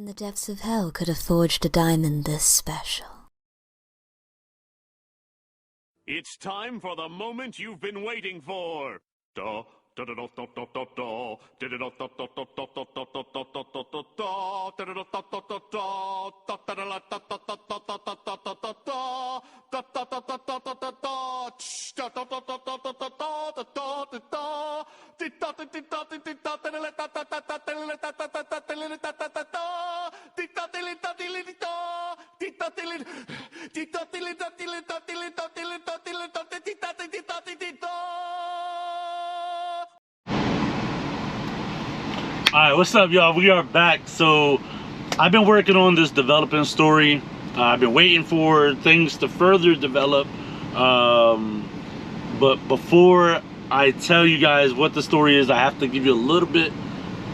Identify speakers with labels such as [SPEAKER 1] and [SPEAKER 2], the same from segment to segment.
[SPEAKER 1] the depths of hell could have forged a diamond this special?
[SPEAKER 2] It's time for the moment you've been waiting for.
[SPEAKER 3] Alright, what's up, y'all? We are back. So I've been working on this developing story. I've been waiting for things to further develop, but before I tell you guys what the story is, I have to give you a little bit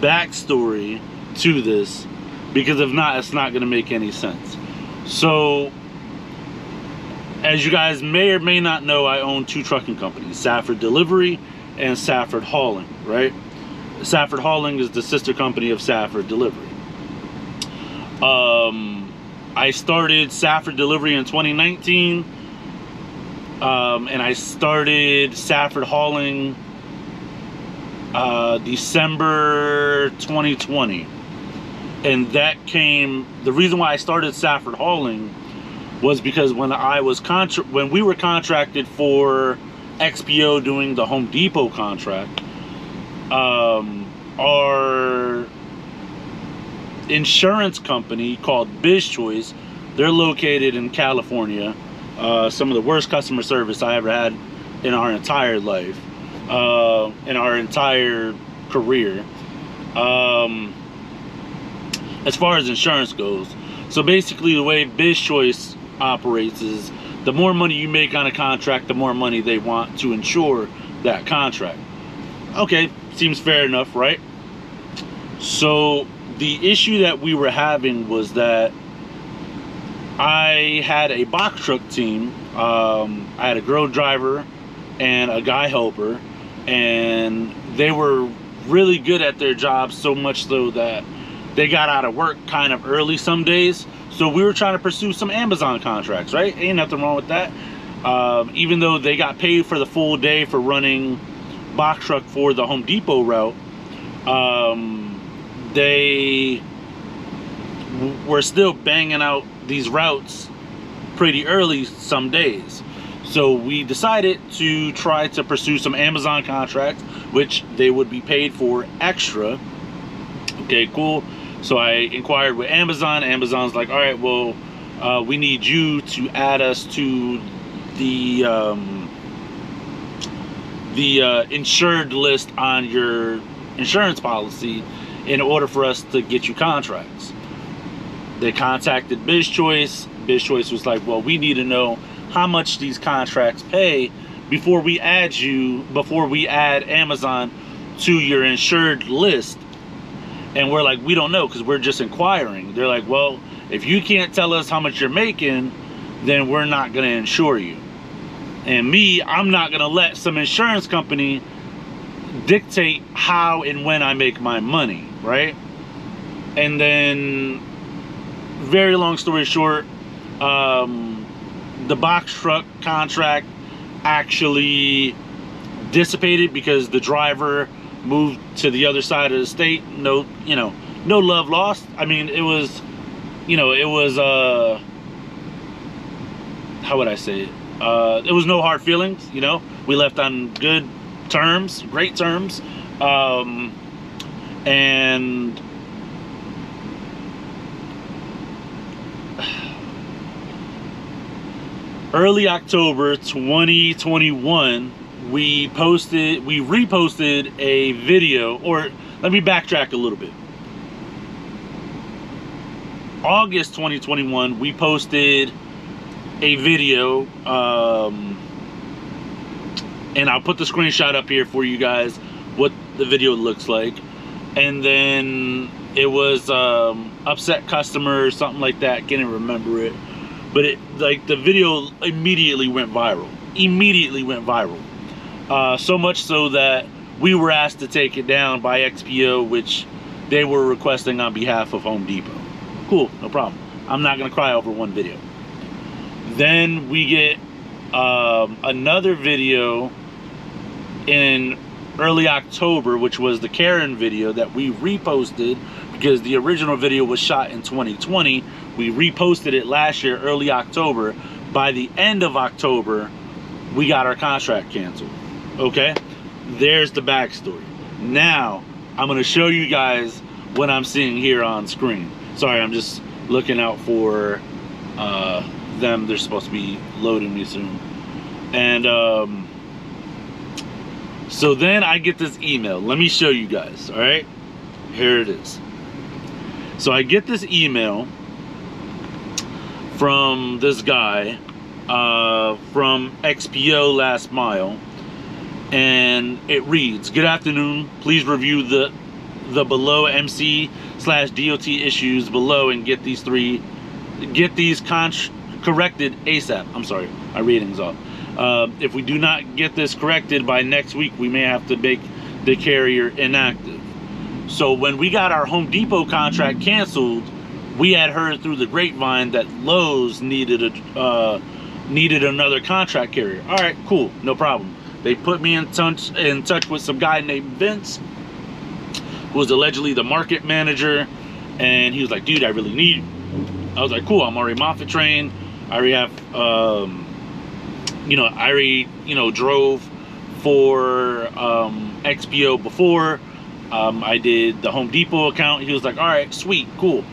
[SPEAKER 3] backstory to this, because if not, it's not going to make any sense. So as you guys may or may not know, I own two trucking companies, Safford Delivery and Safford Hauling, right? Safford Hauling is the sister company of Safford Delivery. I started Safford Delivery in 2019, and I started Safford Hauling December 2020. And that came, the reason why I started Safford Hauling was because when we were contracted for XPO doing the Home Depot contract, our insurance company called Biz Choice, they're located in California. Some of the worst customer service I ever had in our entire life, in our entire career, as far as insurance goes. So basically the way Biz Choice operates is the more money you make on a contract, the more money they want to insure that contract. Okay, seems fair enough, right? So the issue that we were having was that I had a box truck team. I had a girl driver and a guy helper, and they were really good at their jobs, so much so that they got out of work kind of early some days. So we were trying to pursue some Amazon contracts, right? Ain't nothing wrong with that. Even though they got paid for the full day for running box truck for the Home Depot route, they were still banging out these routes pretty early some days. So we decided to try to pursue some Amazon contracts, which they would be paid for extra. Okay, cool. So I inquired with Amazon. Amazon's like, all right, well, we need you to add us to the insured list on your insurance policy in order for us to get you contracts. They contacted Biz Choice. Biz Choice was like, well, we need to know how much these contracts pay before we add Amazon to your insured list. And we're like, we don't know, because we're just inquiring. They're like, well, if you can't tell us how much you're making, then we're not going to insure you. And me, I'm not going to let some insurance company dictate how and when I make my money, right? And then, very long story short, the box truck contract actually dissipated because the driver moved to the other side of the state. No love lost. I mean, it was, how would I say it? It was no hard feelings, we left on good terms, great terms. And early October 2021, we reposted a video, or let me backtrack a little bit. August 2021, we posted a video, and I'll put the screenshot up here for you guys, what the video looks like. And then it was upset customer or something like that, can't even remember it. But the video immediately went viral. So much so that we were asked to take it down by XPO, which they were requesting on behalf of Home Depot. Cool, no problem. I'm not gonna cry over one video. Then we get another video in early October, which was the Karen video that we reposted because the original video was shot in 2020. We reposted it last year, early October. By the end of October, we got our contract canceled. Okay, there's the backstory. Now I'm gonna show you guys what I'm seeing here on screen. Sorry, I'm just looking out for them. They're supposed to be loading me soon. And so then I get this email. Let me show you guys. All right, here it is. So I get this email from this guy from XPO Last Mile, and it reads, "Good afternoon. Please review the below MC/DOT issues below and get these corrected ASAP." I'm sorry, my reading's off. If we do not get this corrected by next week, we may have to make the carrier inactive. So when we got our Home Depot contract canceled, we had heard through the grapevine that Lowe's needed another contract carrier. All right, cool, no problem. They put me in touch with some guy named Vince, who was allegedly the market manager, and he was like, "Dude, I really need you." I was like, "Cool, I'm already Moffett trained. I already have, drove for XPO before. I did the Home Depot account." He was like, "All right, sweet, cool."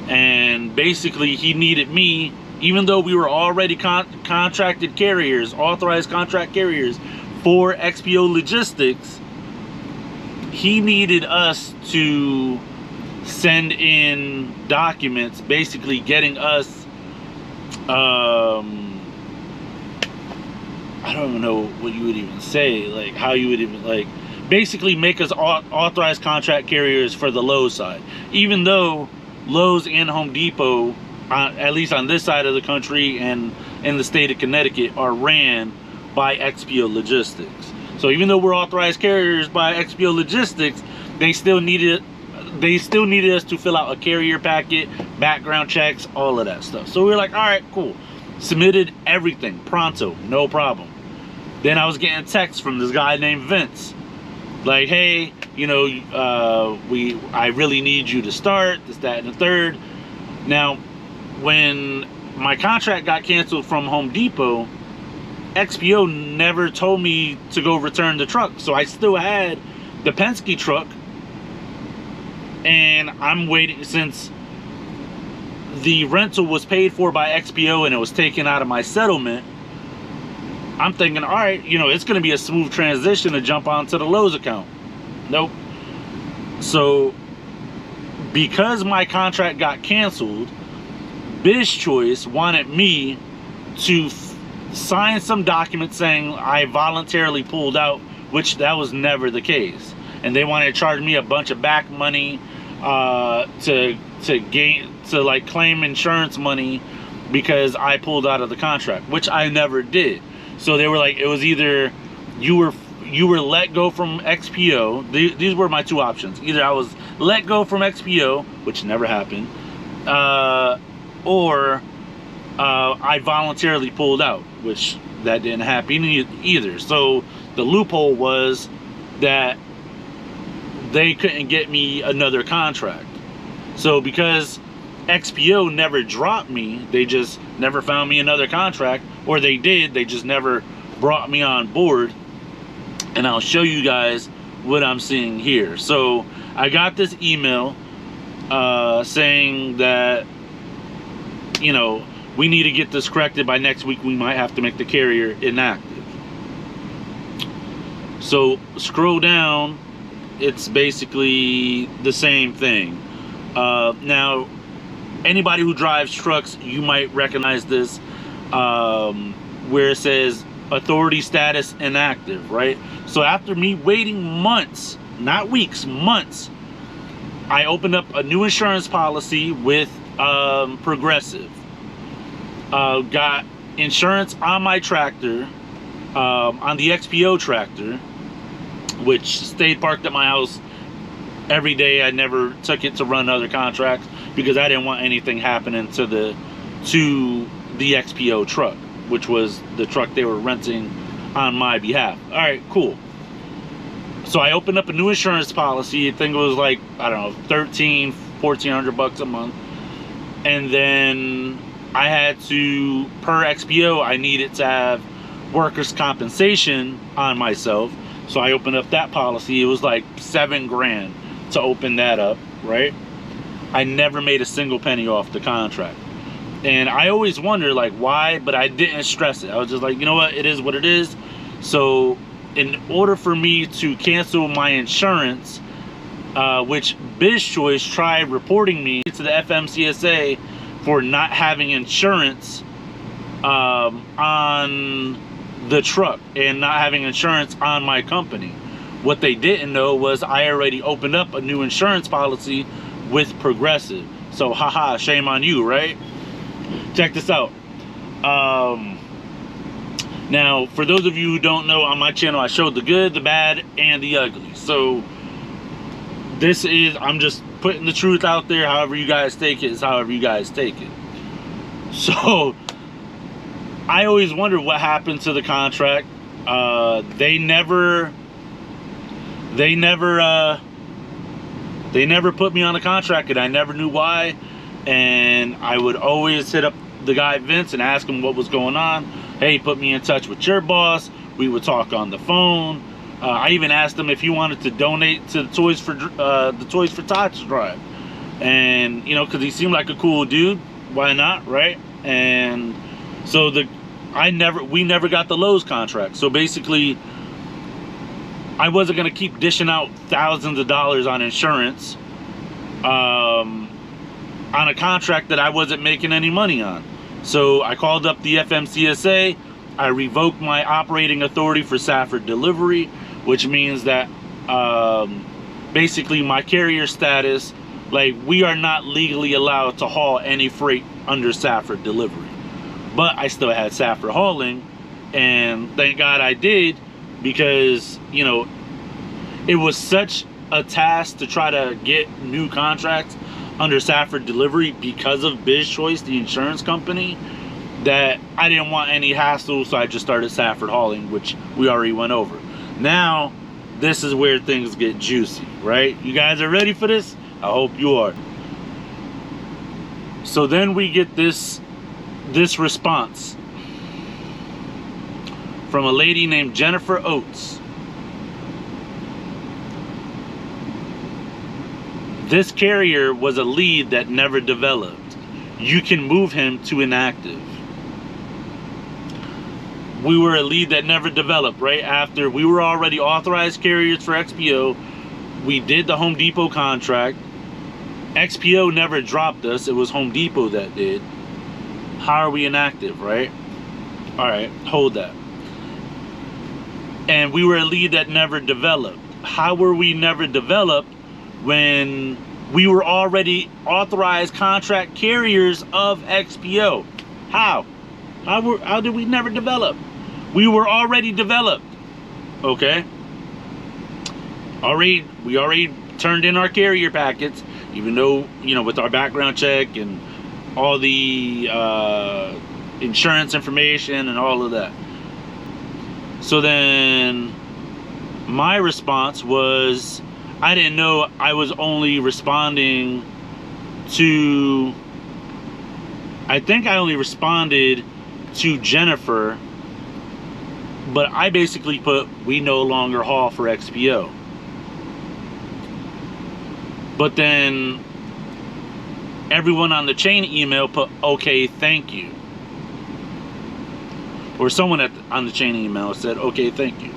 [SPEAKER 3] And basically, he needed me, even though we were already contracted carriers, authorized contract carriers for XPO Logistics. He needed us to send in documents, basically getting us, I don't even know what you would even say, like how you would even, like, basically make us authorized contract carriers for the Lowe's side. Even though Lowe's and Home Depot, at least on this side of the country and in the state of Connecticut, are ran by XPO Logistics. So even though we're authorized carriers by XPO Logistics, they still needed us to fill out a carrier packet, background checks, all of that stuff. So we were like, all right, cool. Submitted everything pronto, no problem. Then I was getting texts from this guy named Vince, like, "Hey, I really need you to start this, that, and the third." Now, when my contract got canceled from Home Depot, XPO never told me to go return the truck, so I still had the Penske truck, and I'm waiting. Since the rental was paid for by XPO and it was taken out of my settlement, I'm thinking, all right, it's going to be a smooth transition to jump onto the Lowe's account. Nope. So because my contract got canceled, Biz Choice wanted me to sign some document saying I voluntarily pulled out, which that was never the case. And they wanted to charge me a bunch of back money to claim insurance money because I pulled out of the contract, which I never did. So they were like, it was either you were let go from XPO. These were my two options. Either I was let go from XPO, which never happened, or I voluntarily pulled out, which that didn't happen either. So the loophole was that they couldn't get me another contract. So because XPO never dropped me, they just never found me another contract, or they did, they just never brought me on board. And I'll show you guys what I'm seeing here. So I got this email saying that, we need to get this corrected by next week. We might have to make the carrier inactive. So scroll down, it's basically the same thing. Now, anybody who drives trucks, you might recognize this, where it says authority status inactive, right? So after me waiting months, not weeks, months, I opened up a new insurance policy with Progressive. Got insurance on my tractor, on the XPO tractor, which stayed parked at my house every day. I never took it to run other contracts because I didn't want anything happening to the XPO truck, which was the truck they were renting on my behalf. All right, cool. So I opened up a new insurance policy. I think it was like, I don't know, $1,400 a month. And then I had to, per XPO, I needed to have workers' compensation on myself. So I opened up that policy. It was like $7,000 to open that up, right? I never made a single penny off the contract. And I always wonder, like, why, but I didn't stress it. I was just like, you know what, it is what it is. So in order for me to cancel my insurance, which BizChoice tried reporting me to the FMCSA for not having insurance on the truck and not having insurance on my company. What they didn't know was I already opened up a new insurance policy with Progressive. So haha, shame on you, right? Check this out. Now, for those of you who don't know, on my channel I showed the good, the bad, and the ugly. So this is, I'm just putting the truth out there. However you guys take it is however you guys take it. So I always wondered what happened to the contract. They never put me on a contract, and I never knew why. And I would always hit up the guy Vince and ask him what was going on. Hey, put me in touch with your boss. We would talk on the phone. I even asked him if he wanted to donate to the Toys for Tots drive, and you know, because he seemed like a cool dude. Why not, right? And so we never got the Lowe's contract. So basically, I wasn't gonna keep dishing out thousands of dollars on insurance on a contract that I wasn't making any money on. So I called up the FMCSA. I revoked my operating authority for Safford delivery, which means that basically my carrier status, like, we are not legally allowed to haul any freight under Safford delivery. But I still had Safford hauling, and thank God I did, because, you know, it was such a task to try to get new contracts under Safford delivery because of BizChoice, the insurance company, that I didn't want any hassle, so I just started Safford hauling, which we already went over. Now, this is where things get juicy, right? You guys are ready for this? I hope you are. So then we get this response from a lady named Jennifer Oates. This carrier was a lead that never developed. You can move him to inactive. We were a lead that never developed. Right after we were already authorized carriers for XPO, we did the Home Depot contract. XPO never dropped us. It was Home Depot that did. How are we inactive, right? All right, hold that. And we were a lead that never developed. How were we never developed when we were already authorized contract carriers of XPO? How did we never develop? We were already developed. Okay. We already turned in our carrier packets, even though, you know, with our background check and all the insurance information and all of that. So then my response was, I didn't know I was only responding to, I think I only responded to Jennifer, but I basically put, we no longer haul for XPO. But then everyone on the chain email put, okay, thank you. Or someone on the chain email said, okay, thank you.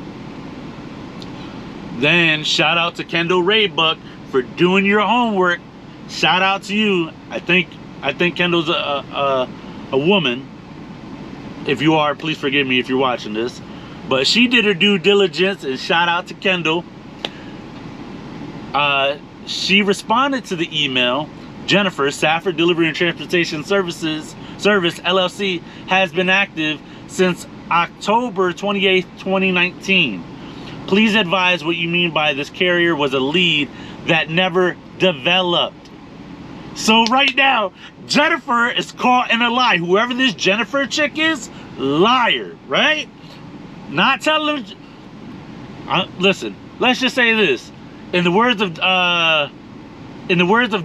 [SPEAKER 3] Then shout out to Kendall Raybuck for doing your homework. Shout out to you. I think Kendall's a woman. If you are, please forgive me if you're watching this. But she did her due diligence, and shout out to Kendall. She responded to the email. Jennifer, Safford Delivery and Transportation Service LLC has been active since October 28th, 2019. Please advise what you mean by this carrier was a lead that never developed. So right now, Jennifer is caught in a lie. Whoever this Jennifer chick is, liar, right? Not telling. Listen, let's just say this. In the words of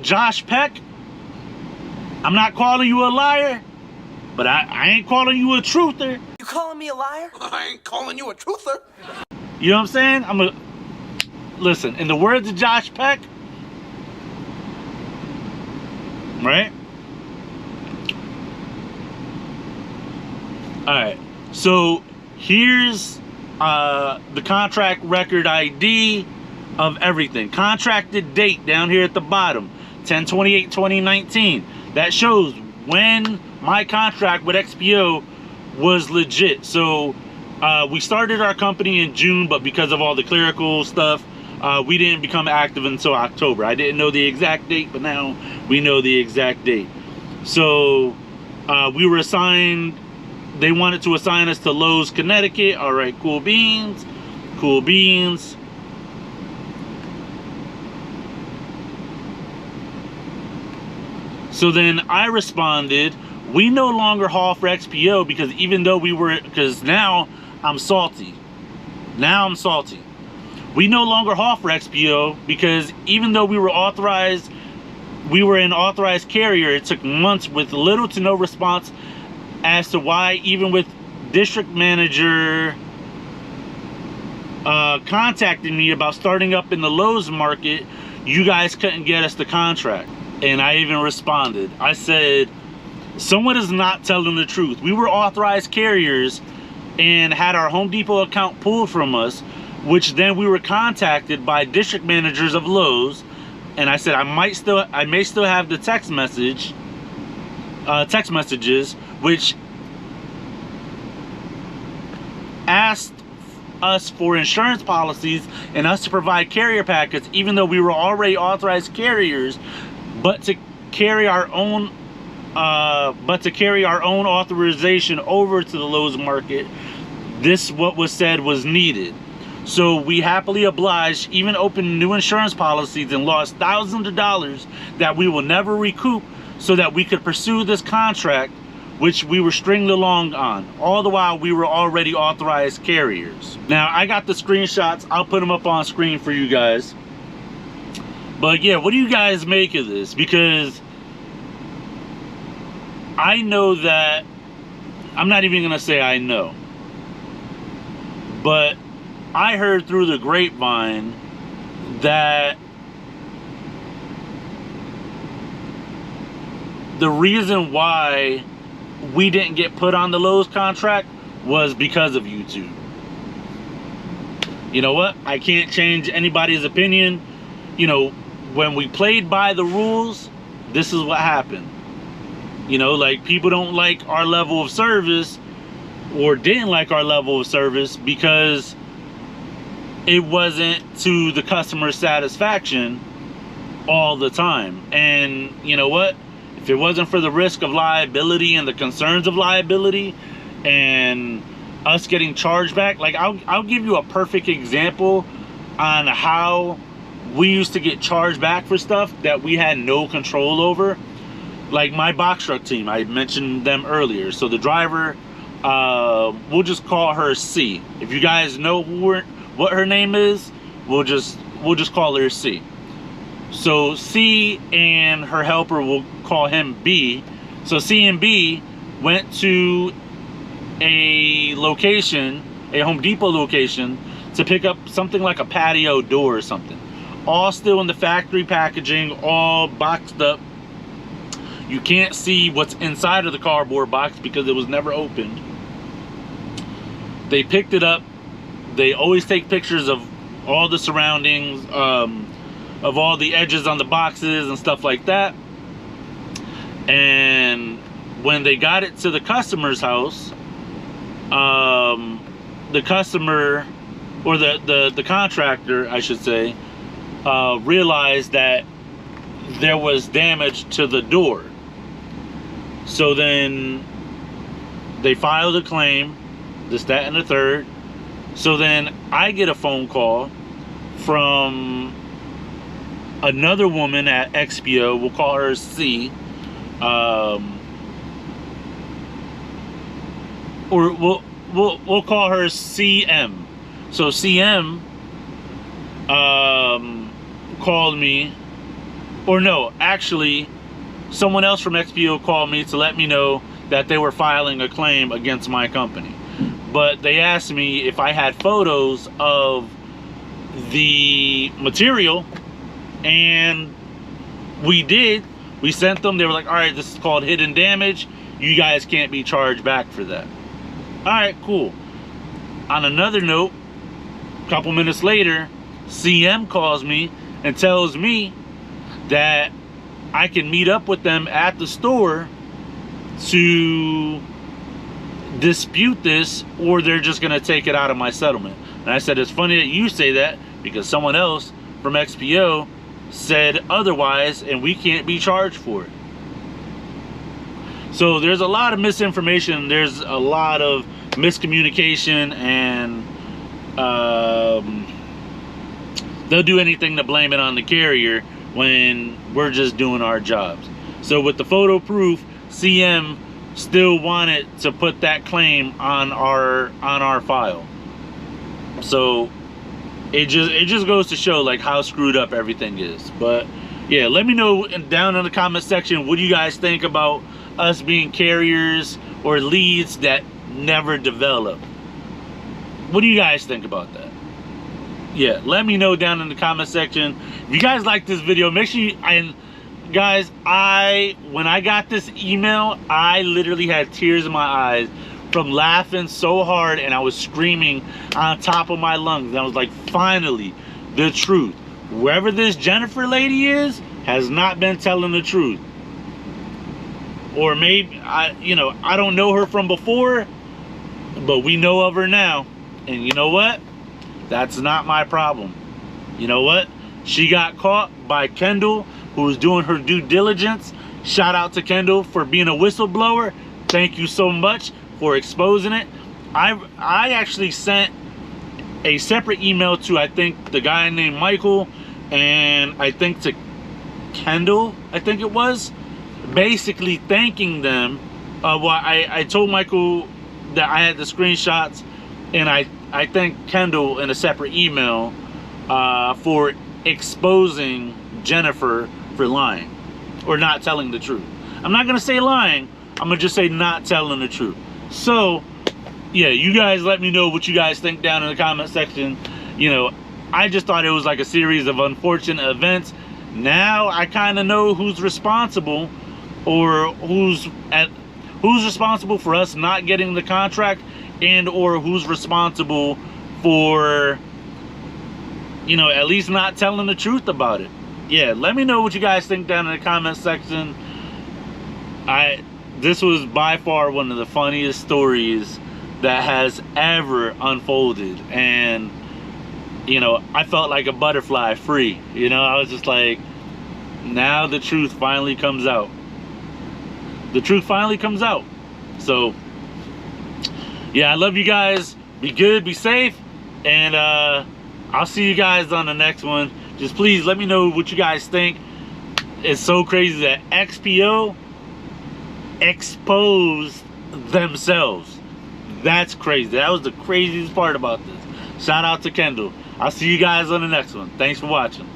[SPEAKER 3] Josh Peck, I'm not calling you a liar, but I ain't calling you a truther.
[SPEAKER 4] You calling me a liar? I ain't calling you a truther.
[SPEAKER 3] You know what I'm saying? Listen, in the words of Josh Peck, right? Alright, so here's the contract record ID of everything. Contracted date down here at the bottom, 10/28/2019. That shows when my contract with XPO was legit. So we started our company in June, but because of all the clerical stuff, we didn't become active until October. I didn't know the exact date, but now we know the exact date. So we were assigned, they wanted to assign us to Lowe's, Connecticut. All right, cool beans, cool beans. So then I responded, we no longer haul for XPO because even though because now I'm salty. Now I'm salty. We no longer haul for XPO because even though we were an authorized carrier, it took months with little to no response as to why, even with district manager contacting me about starting up in the Lowe's market, you guys couldn't get us the contract. And I even responded. I said, someone is not telling the truth. We were authorized carriers and had our Home Depot account pulled from us, which then we were contacted by district managers of Lowe's. And I said, I may still have the text messages, which asked us for insurance policies and us to provide carrier packets, even though we were already authorized carriers, but to carry our own authorization over to the Lowe's market. This, what was said, was needed. So we happily obliged, even opened new insurance policies and lost thousands of dollars that we will never recoup so that we could pursue this contract, which we were stringed along on. All the while we were already authorized carriers. Now I got the screenshots. I'll put them up on screen for you guys. But yeah, what do you guys make of this? Because I know that, I'm not even gonna say I know, but I heard through the grapevine that the reason why we didn't get put on the Lowe's contract was because of YouTube. You know what? I can't change anybody's opinion. You know, when we played by the rules, this is what happened. You know, like, people don't like our level of service, or didn't like our level of service, because it wasn't to the customer's satisfaction all the time. And you know what? If it wasn't for the risk of liability and the concerns of liability and us getting charged back, like, I'll give you a perfect example on how we used to get charged back for stuff that we had no control over. Like my box truck team, I mentioned them earlier. So the driver, we'll just call her C. If you guys know what her name is, we'll just call her C. So C and her helper, will call him B. So C and B went to a location, a Home Depot location, to pick up something like a patio door or something. All still in the factory packaging, all boxed up. You can't see what's inside of the cardboard box because it was never opened. They picked it up. They always take pictures of all the surroundings, of all the edges on the boxes and stuff like that. And when they got it to the customer's house, the customer, or the contractor, I should say, realized that there was damage to the door. So then they filed a claim, this, that, and the third. So then I get a phone call from another woman at XPO, we'll call her C, or we'll call her CM. So CM called me, or no, actually someone else from XPO called me to let me know that they were filing a claim against my company. But they asked me if I had photos of the material, and we did. We sent them. They were like, all right, this is called hidden damage. You guys can't be charged back for that. All right, cool. On another note, a couple minutes later, CM calls me and tells me that I can meet up with them at the store to dispute this, or they're just gonna take it out of my settlement. And I said, it's funny that you say that, because someone else from XPO said otherwise, and we can't be charged for it. So there's a lot of misinformation, there's a lot of miscommunication, and they'll do anything to blame it on the carrier when we're just doing our jobs. So with the photo proof, CM still wanted to put that claim on our file. So it just goes to show like how screwed up everything is. But yeah, let me know down in the comment section, what do you guys think about us being carriers or leads that never develop? What do you guys think about that? Yeah, let me know down in the comment section. If you guys like this video, make sure you, and guys, when I got this email, I literally had tears in my eyes from laughing so hard, and I was screaming on top of my lungs. I was like, finally, the truth. Whoever this Jennifer lady is has not been telling the truth. Or maybe, I don't know her from before, but we know of her now. And you know what? That's not my problem. You know what? She got caught by Kendall, who was doing her due diligence. Shout out to Kendall for being a whistleblower. Thank you so much for exposing it. I actually sent a separate email to, I think, the guy named Michael, and I think to Kendall, I think it was, basically thanking them. Well, I told Michael that I had the screenshots, and I thanked Kendall in a separate email for exposing Jennifer for lying or not telling the truth. I'm not gonna say lying, I'm gonna just say not telling the truth. So yeah, you guys let me know what you guys think down in the comment section. I just thought it was like a series of unfortunate events. Now I kind of know who's responsible, or who's responsible for us not getting the contract, and or who's responsible for at least not telling the truth about it. Yeah, let me know what you guys think down in the comment section. This was by far one of the funniest stories that has ever unfolded, and I felt like a butterfly free. I was just like, now the truth finally comes out. The truth finally comes out. So yeah, I love you guys. Be good, be safe, and I'll see you guys on the next one. Just please let me know what you guys think. It's so crazy that XPO exposed themselves. That's crazy. That was the craziest part about this. Shout out to Kendall. I'll see you guys on the next one. Thanks for watching.